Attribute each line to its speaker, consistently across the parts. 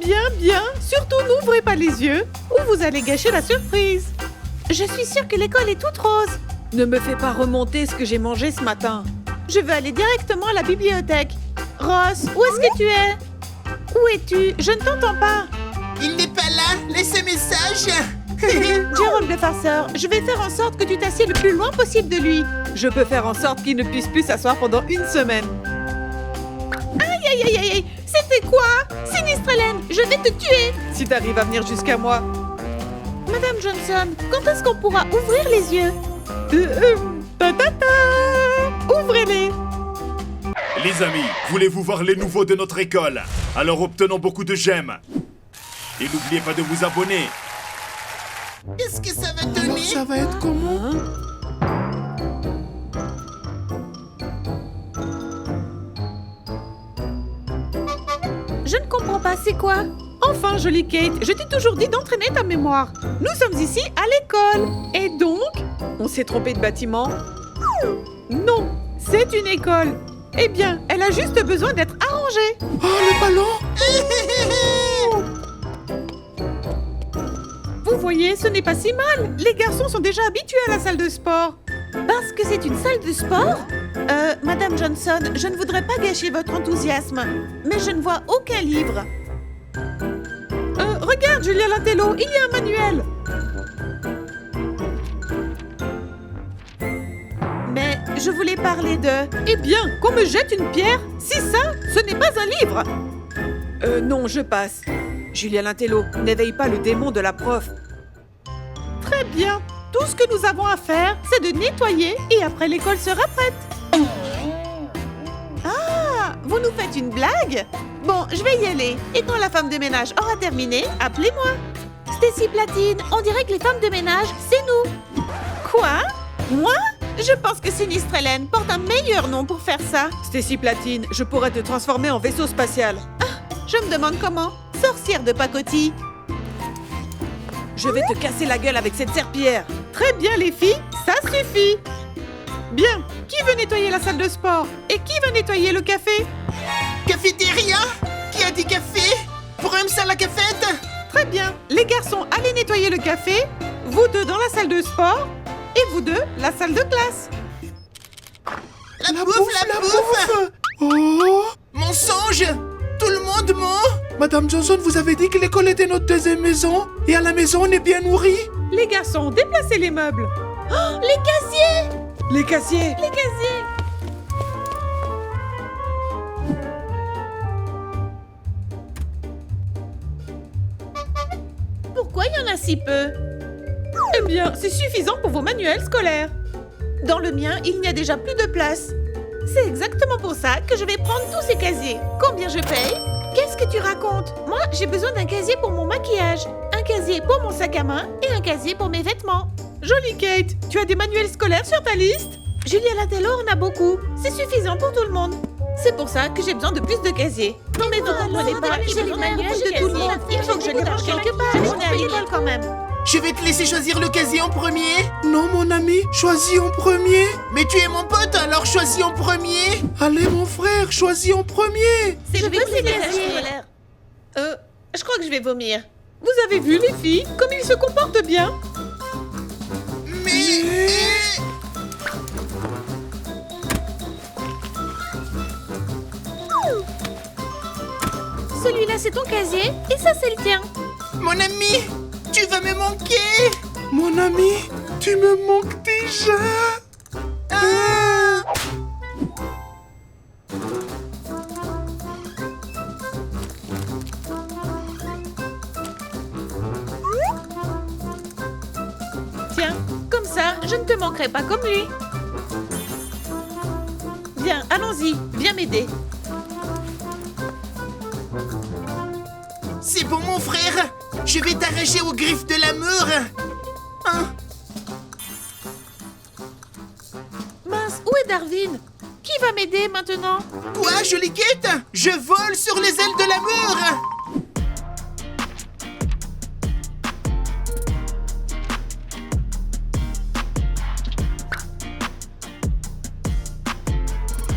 Speaker 1: Bien, bien. Surtout, n'ouvrez pas les yeux ou vous allez gâcher la surprise. Je suis sûre que l'école est toute rose. Ne me fais pas remonter ce que j'ai mangé ce matin. Je veux aller directement à la bibliothèque. Ross, où est-ce que tu es? Où es-tu? Je ne t'entends pas.
Speaker 2: Il n'est pas là. Laisse un message.
Speaker 1: Jérôme le farceur, je vais faire en sorte que tu t'assieds le plus loin possible de lui. Je peux faire en sorte qu'il ne puisse plus s'asseoir pendant une semaine. Aïe, aïe, aïe, aïe, aïe. C'était quoi? Sinistre Hélène, je vais te tuer. Si t'arrives à venir jusqu'à moi. Madame Johnson, quand est-ce qu'on pourra ouvrir les yeux? Ouvrez-les.
Speaker 3: Les amis, voulez-vous voir les nouveaux de notre école? Alors obtenons beaucoup de j'aime. Et n'oubliez pas de vous abonner.
Speaker 2: Qu'est-ce que ça va donner?
Speaker 4: Ça va être comment?
Speaker 1: Je ne comprends pas, c'est quoi? Enfin, jolie Kate, je t'ai toujours dit d'entraîner ta mémoire. Nous sommes ici à l'école. Et donc, on s'est trompé de bâtiment? Non, c'est une école. Eh bien, elle a juste besoin d'être arrangée.
Speaker 4: Oh, le ballon!
Speaker 1: Vous voyez, ce n'est pas si mal. Les garçons sont déjà habitués à la salle de sport. Parce que c'est une salle de sport? Madame Johnson, je ne voudrais pas gâcher votre enthousiasme, mais je ne vois aucun livre. Regarde, Julia Lantello, il y a un manuel. Mais je voulais parler de... Eh bien, qu'on me jette une pierre? Si ça, ce n'est pas un livre. Non, je passe. Julia Lantello, n'éveille pas le démon de la prof. Très bien. Tout ce que nous avons à faire, c'est de nettoyer et après l'école sera prête. Ah, vous nous faites une blague? Bon, je vais y aller. Et quand la femme de ménage aura terminé, appelez-moi. Stacy Platine, on dirait que les femmes de ménage, c'est nous. Quoi? Moi? Je pense que Sinistre Hélène porte un meilleur nom pour faire ça. Stacy Platine, je pourrais te transformer en vaisseau spatial. Ah, je me demande comment. Sorcière de pacotille. Je vais te casser la gueule avec cette serpillière. Très bien les filles, ça suffit. Bien, qui veut nettoyer la salle de sport? Et qui veut nettoyer le café?
Speaker 2: Cafétéria? Qui a dit café? Pour un ça la cafette?
Speaker 1: Très bien, les garçons, allez nettoyer le café. Vous deux dans la salle de sport. Et vous deux, la salle de classe.
Speaker 2: La bouffe!
Speaker 4: Oh!
Speaker 2: Mensonge! Tout le monde ment!
Speaker 4: Madame Johnson, vous avez dit que l'école était notre deuxième maison. Et à la maison, on est bien nourris.
Speaker 1: Les garçons, déplacez les meubles.
Speaker 2: Oh, les casiers!
Speaker 1: Les casiers.
Speaker 2: Les casiers!
Speaker 1: Pourquoi il y en a si peu? Eh bien, c'est suffisant pour vos manuels scolaires. Dans le mien, il n'y a déjà plus de place. C'est exactement pour ça que je vais prendre tous ces casiers. Combien je paye? Qu'est-ce que tu racontes? Moi, j'ai besoin d'un casier pour mon maquillage, un casier pour mon sac à main et un casier pour mes vêtements. Jolie Kate, tu as des manuels scolaires sur ta liste? Julia Lantello en a beaucoup. C'est suffisant pour tout le monde. C'est pour ça que j'ai besoin de plus de casiers. Non mais vous comprenez pas, j'ai les manuels de tout le monde. Il faut que je les range quelque part. On est à l'école quand même.
Speaker 2: Je vais te laisser choisir le casier en premier.
Speaker 4: Non, mon ami, choisis en premier.
Speaker 2: Mais tu es mon pote, alors choisis en premier.
Speaker 4: Allez, mon frère, choisis en premier.
Speaker 1: Je veux ces casiers. Je crois que je vais vomir. Vous avez vu les filles, comme ils se comportent bien?
Speaker 2: Mais...
Speaker 1: Celui-là, c'est ton casier et ça, c'est le tien.
Speaker 2: Mon ami, tu vas me manquer.
Speaker 4: Mon ami, tu me manques déjà.
Speaker 2: Ah!
Speaker 1: Tiens, comme ça, je ne te manquerai pas comme lui. Viens, allons-y, viens m'aider.
Speaker 2: C'est bon, mon frère. Je vais t'arracher aux griffes de l'amour. Hein?
Speaker 1: Mince, où est Darwin? Qui va m'aider maintenant?
Speaker 2: Quoi, jolie Kate? Je vole sur les ailes de l'amour.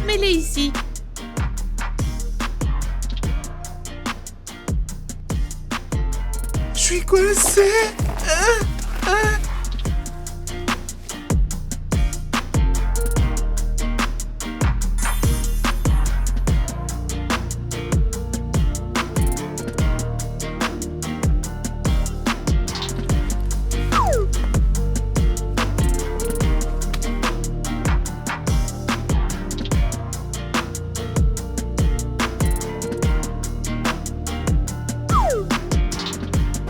Speaker 1: Mets-les ici.
Speaker 4: suis coincé.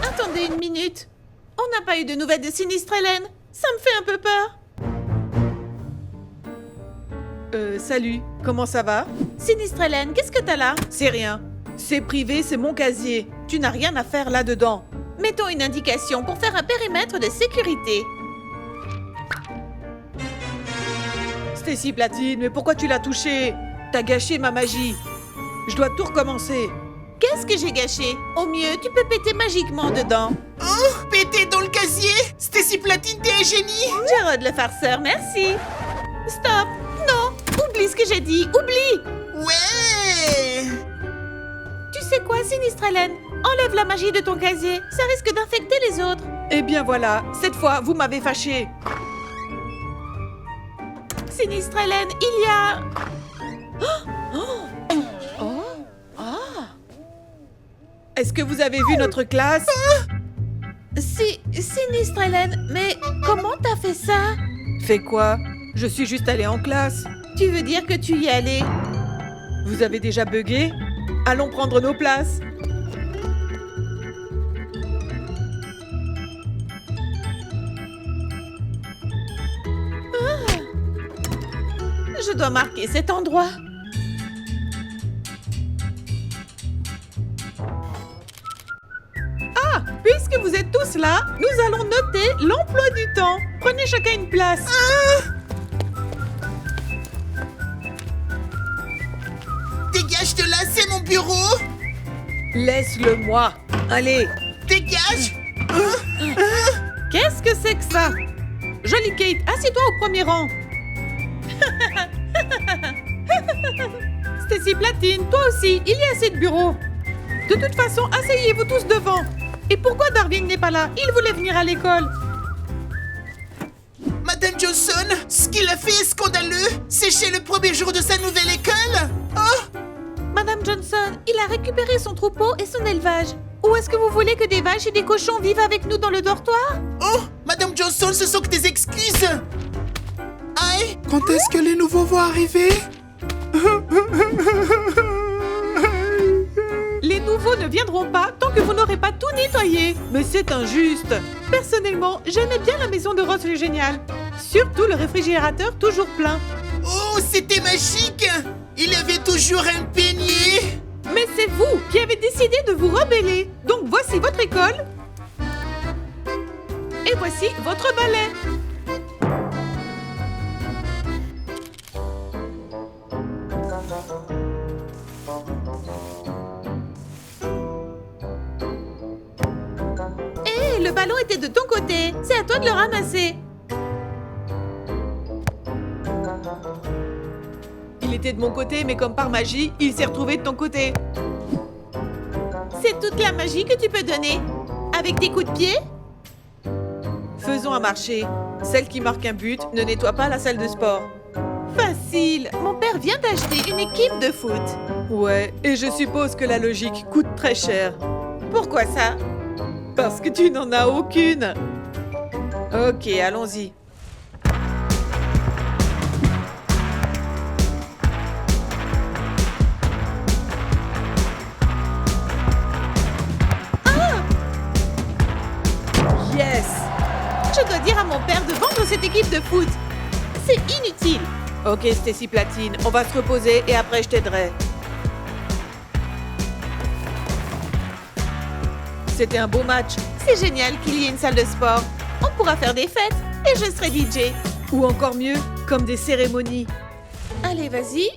Speaker 1: Attendez une minute. On n'a pas eu de nouvelles de Sinistre Hélène. Ça me fait un peu peur.
Speaker 5: Salut, comment ça va?
Speaker 1: Sinistre Hélène, qu'est-ce que t'as là?
Speaker 5: C'est rien. C'est privé, c'est mon casier. Tu n'as rien à faire là-dedans.
Speaker 1: Mettons une indication pour faire un périmètre de sécurité.
Speaker 5: Stacy Platine, mais pourquoi tu l'as touché? T'as gâché ma magie. Je dois tout recommencer.
Speaker 1: Qu'est-ce que j'ai gâché? Au mieux, tu peux péter magiquement dedans.
Speaker 2: Oh, pété dans le casier. Stacy Platine, t'es un génie.
Speaker 1: Jarod le farceur, merci. Stop. Non, oublie ce que j'ai dit. Oublie.
Speaker 2: Ouais.
Speaker 1: Tu sais quoi, Sinistre Hélène? Enlève la magie de ton casier. Ça risque d'infecter les autres.
Speaker 5: Eh bien voilà, cette fois, vous m'avez fâché.
Speaker 1: Sinistre Hélène, il y a...
Speaker 5: Est-ce que vous avez vu notre classe?
Speaker 1: Sinistre Hélène, mais comment t'as fait ça?
Speaker 5: Fait quoi? Je suis juste allée en classe.
Speaker 1: Tu veux dire que tu y allais?
Speaker 5: Vous avez déjà bugué? Allons prendre nos places.
Speaker 1: Je dois marquer cet endroit.
Speaker 5: Puisque vous êtes tous là, nous allons noter l'emploi du temps. Prenez chacun une place.
Speaker 2: Dégage de là, c'est mon bureau.
Speaker 5: Laisse-le moi. Allez.
Speaker 2: Dégage.
Speaker 5: Qu'est-ce que c'est que ça? Jolie Kate, assieds-toi au premier rang. Stacy Platine, toi aussi, il y a assez de bureaux. De toute façon, asseyez-vous tous devant. Et pourquoi Darwin n'est pas là? Il voulait venir à l'école.
Speaker 2: Madame Johnson, ce qu'il a fait est scandaleux. Sécher le premier jour de sa nouvelle école. Oh,
Speaker 1: Madame Johnson, il a récupéré son troupeau et son élevage. Ou est-ce que vous voulez que des vaches et des cochons vivent avec nous dans le dortoir?
Speaker 2: oh, Madame Johnson, ce sont que des excuses. Aïe.
Speaker 4: Quand est-ce que les nouveaux vont arriver?
Speaker 5: Les nouveaux ne viendront pas tant que vous n'aurez pas tout nettoyé. Mais c'est injuste. Personnellement, j'aimais bien la maison de Ross le Génial. Surtout le réfrigérateur toujours plein.
Speaker 2: Oh, c'était magique. Il y avait toujours un panier.
Speaker 5: Mais c'est vous qui avez décidé de vous rebeller. Donc voici votre école. Et voici votre balai.
Speaker 1: Hé, le ballon était de ton côté. C'est à toi de le ramasser.
Speaker 5: Il était de mon côté, mais comme par magie, il s'est retrouvé de ton côté.
Speaker 1: C'est toute la magie que tu peux donner. Avec des coups de pied?
Speaker 5: Faisons un marché. Celle qui marque un but ne nettoie pas la salle de sport.
Speaker 1: Facile. Mon père vient d'acheter une équipe de foot.
Speaker 5: Ouais, et je suppose que la logique coûte très cher.
Speaker 1: Pourquoi ça?
Speaker 5: Parce que tu n'en as aucune. Ok, allons-y. Yes!
Speaker 1: Je dois dire à mon père de vendre cette équipe de foot. C'est inutile.
Speaker 5: Ok, Stacy Platine, on va se reposer et après je t'aiderai. C'était un beau match.
Speaker 1: C'est génial qu'il y ait une salle de sport. On pourra faire des fêtes et je serai DJ.
Speaker 5: Ou encore mieux, comme des cérémonies.
Speaker 1: Allez, vas-y.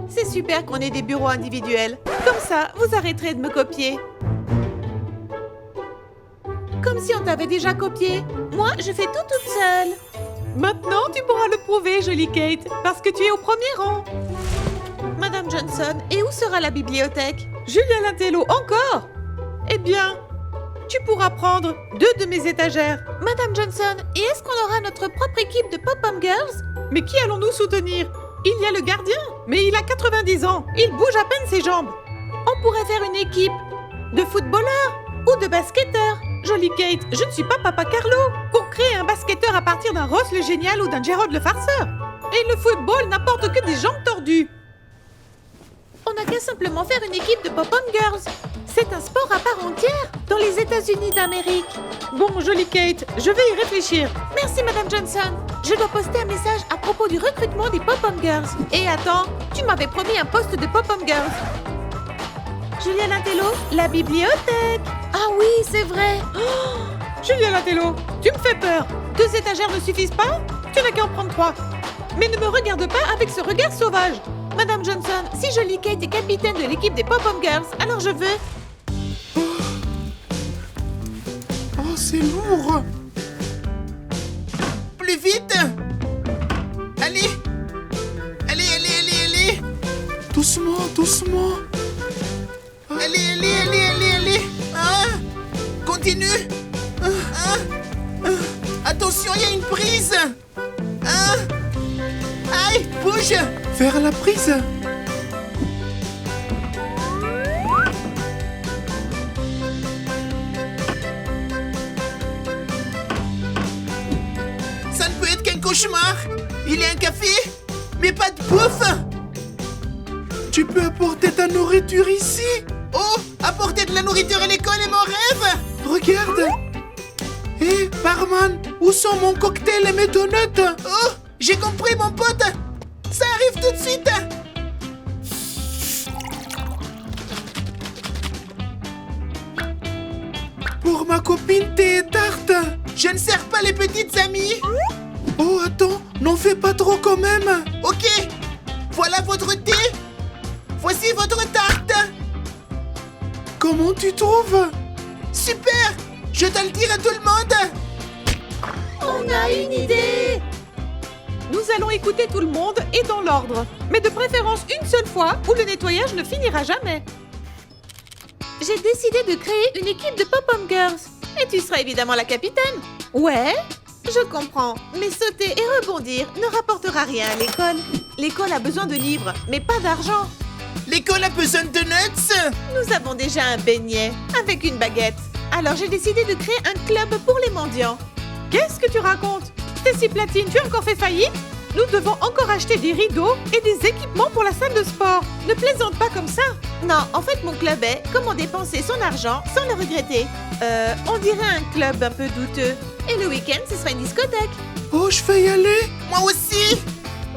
Speaker 1: C'est super qu'on ait des bureaux individuels. Comme ça, vous arrêterez de me copier. Comme si on t'avait déjà copié. Moi, je fais tout toute seule.
Speaker 5: Maintenant, tu pourras le prouver, jolie Kate, parce que tu es au premier rang.
Speaker 1: Madame Johnson, Johnson, et où sera la bibliothèque?
Speaker 5: Julien Lintello, encore? Eh bien, tu pourras prendre 2 de mes étagères.
Speaker 1: Madame Johnson, et est-ce qu'on aura notre propre équipe de Pop-Pom Girls?
Speaker 5: Mais qui allons-nous soutenir? Il y a le gardien, mais il a 90 ans. Il bouge à peine ses jambes.
Speaker 1: On pourrait faire une équipe de footballeurs ou de basketteurs.
Speaker 5: Jolie Kate, je ne suis pas Papa Carlo. Pour créer un basketteur à partir d'un Ross le génial ou d'un Gerard le farceur. Et le football n'apporte que des jambes tordues.
Speaker 1: On n'a qu'à simplement faire une équipe de Pop-Pom Girls. C'est un sport à part entière dans les États-Unis d'Amérique.
Speaker 5: Bon, jolie Kate, je vais y réfléchir.
Speaker 1: Merci, Madame Johnson. Je dois poster un message à propos du recrutement des Pop-Pom Girls. Et attends, tu m'avais promis un poste de Pop-Pom Girls. Julien Lintello, la bibliothèque. Ah oui, c'est vrai.
Speaker 5: Julien Lintello, tu me fais peur. 2 étagères ne suffisent pas? Tu n'as qu'à en prendre 3. Mais ne me regarde pas avec ce regard sauvage.
Speaker 1: Madame Johnson, si Jolie Kate est capitaine de l'équipe des Pop-Pom Girls, alors je veux...
Speaker 4: Oh, c'est lourd.
Speaker 2: Plus vite! Allez! Allez!
Speaker 4: Doucement, doucement.
Speaker 2: Allez! Hein? Continue! Attention, il y a une prise! Hein? Aïe, bouge!
Speaker 4: Vers la prise.
Speaker 2: Ça ne peut être qu'un cauchemar! Il y a un café, mais pas de bouffe!
Speaker 4: Tu peux apporter ta nourriture ici.
Speaker 2: Oh! Apporter de la nourriture à l'école est mon rêve!
Speaker 4: Regarde. Hé, barman, où sont mon cocktail et mes donuts?
Speaker 2: Oh! J'ai compris, mon pote! Ça arrive tout de suite!
Speaker 4: Pour ma copine, thé et tarte.
Speaker 2: Je ne sers pas les petites amies!
Speaker 4: Oh, attends, n'en fais pas trop quand même.
Speaker 2: Ok! Voilà votre thé! Voici votre tarte!
Speaker 4: Comment tu trouves?
Speaker 2: Super! Je dois le dire à tout le monde!
Speaker 1: On a une idée!
Speaker 5: Nous allons écouter tout le monde et dans l'ordre. Mais de préférence une seule fois où le nettoyage ne finira jamais.
Speaker 1: J'ai décidé de créer une équipe de Pop-Pom Girls. Et tu seras évidemment la capitaine. Ouais, je comprends. Mais sauter et rebondir ne rapportera rien à l'école. L'école a besoin de livres, mais pas d'argent.
Speaker 2: L'école a besoin de nuts!
Speaker 1: Nous avons déjà un beignet avec une baguette. Alors j'ai décidé de créer un club pour les mendiants.
Speaker 5: Qu'est-ce que tu racontes? Stacy Platine, tu as encore fait faillite? Nous devons encore acheter des rideaux et des équipements pour la salle de sport. Ne plaisante pas comme ça.
Speaker 1: Non, en fait mon club est comment dépenser son argent sans le regretter. On dirait un club un peu douteux. Et le week-end, ce sera une discothèque.
Speaker 4: Oh, je vais y aller.
Speaker 2: Moi aussi!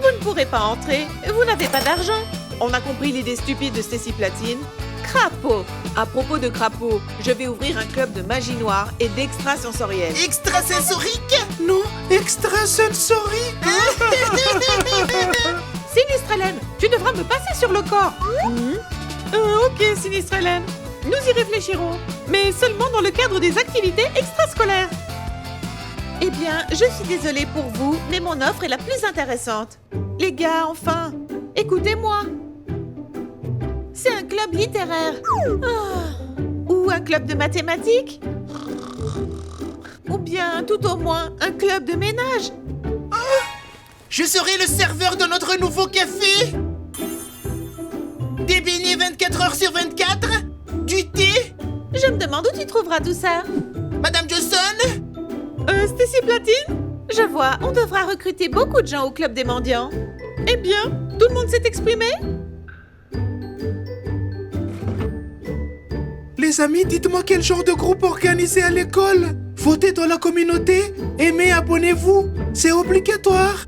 Speaker 1: Vous ne pourrez pas entrer, vous n'avez pas d'argent.
Speaker 5: On a compris l'idée stupide de Stacy Platine. Crapaud. À propos de crapaud, je vais ouvrir un club de magie noire et d'extrasensoriel.
Speaker 2: Extrasensorique?
Speaker 4: Non, extrasensory.
Speaker 5: Sinistre Hélène, tu devras me passer sur le corps. Ok, Sinistre Hélène. Nous y réfléchirons, mais seulement dans le cadre des activités extrascolaires.
Speaker 1: Eh bien, je suis désolée pour vous, mais mon offre est la plus intéressante. Les gars, enfin, écoutez-moi. C'est un club littéraire. Ou un club de mathématiques. Ou bien, tout au moins, un club de ménage.
Speaker 2: Je serai le serveur de notre nouveau café! Des beignets 24 heures sur 24? Du thé?
Speaker 1: Je me demande où tu trouveras tout ça.
Speaker 2: Madame Johnson?
Speaker 5: Stacy Platine?
Speaker 1: Je vois, on devra recruter beaucoup de gens au club des mendiants.
Speaker 5: Eh bien, tout le monde s'est exprimé?
Speaker 4: Les amis, dites-moi quel genre de groupe organiser à l'école. Votez dans la communauté, aimez, abonnez-vous. C'est obligatoire.